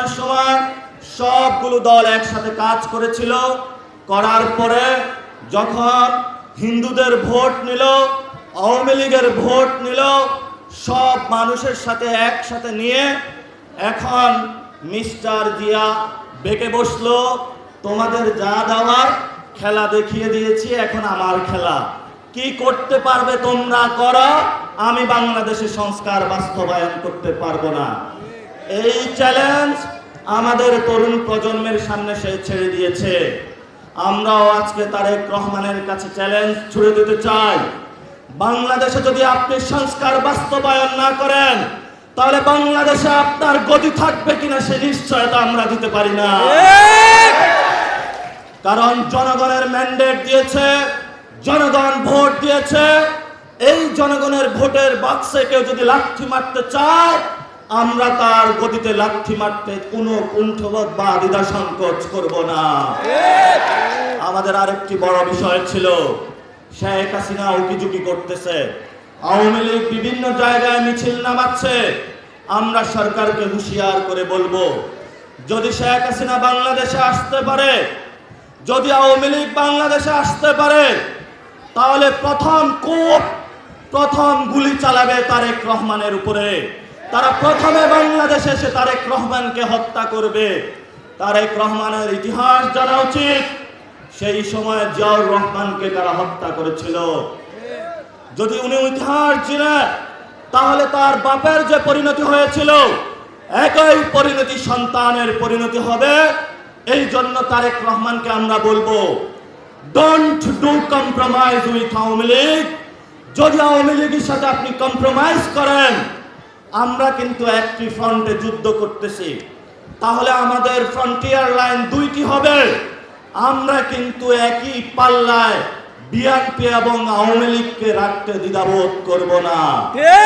নির্বাচনের সময় সবগুলো দল একসাথে কাজ করেছিল। করার পরে যখন হিন্দুদের ভোট নিল, আওয়ামী লীগের ভোট নিল, সব মানুষের সাথে একসাথে নিয়ে এখন মিস্টার জিয়া বেঁকে বসলো, তোমাদের যা দেওয়ার খেলা দেখিয়ে দিয়েছি, এখন আমার খেলা, কি করতে পারবে তোমরা করো, আমি বাংলাদেশে সংস্কার বাস্তবায়ন করতে পারবো না। এই চ্যালেঞ্জ আমাদের তরুণ প্রজন্মের সামনে সে ছেড়ে দিয়েছে। আমরাও আজকে তারেক রহমানের কাছে চ্যালেঞ্জ ছুড়ে দিতে চাই, বাংলাদেশে যদি আপনি সংস্কার বাস্তবায়ন না করেন তাহলে বাংলাদেশে আপনার গতি থাকবে কিনা সে নিশ্চয়তা আমরা দিতে পারি না। কারণ জনগণের ম্যান্ডেট দিয়েছে, জনগণ ভোট দিয়েছে। এই জনগণের ভোটের বাক্সে কেউ যদি লাথি মারতে চায়, আমরা তার গতিতে লাথি মারতে কোনো কুণ্ঠবোধ বা দ্বিধা সংকোচ করব না। আমাদের আরেকটি বড় বিষয় ছিল, শেখ হাসিনা উকিঝুঁকি করতেছে, আওয়ামী লীগ বিভিন্ন জায়গায় মিছিল নামাচ্ছে। আমরা সরকারকে হুঁশিয়ার করে বলবো, যদি শেখ হাসিনা বাংলাদেশে আসতে পারে, যদি আওয়ামী লীগ বাংলাদেশে আসতে পারে, তাহলে প্রথম গুলি চালাবে তারেক রহমানের উপরে। তারা প্রথমে বাংলাদেশে এসে তারেক রহমানকে হত্যা করবে। তারেক রহমানের ইতিহাস জানা উচিত, সেই সময় জিয়াউর রহমানকে তারা হত্যা করেছিল। যদি উনি ইতিহাস জানেন, তাহলে তার বাপের যে পরিণতি হয়েছিল একই পরিণতি সন্তানের পরিণতি হবে। এই জন্য তারেক রহমানকে আমরা বলবো, don't do compromise with Awami League. যদি আওয়ামী লীগের সাথে আপনি কম্প্রোমাইজ করেন, আমরা কিন্তু একটি ফ্রন্টে যুদ্ধ করতেছি, তাহলে আমাদের ফ্রন্টিয়ার লাইন দুইটি হবে। আমরা কিন্তু একই পাল্লায় বিএনপি এবং আওয়ামী লীগকে রাখতে দ্বিধাবোধ করব না।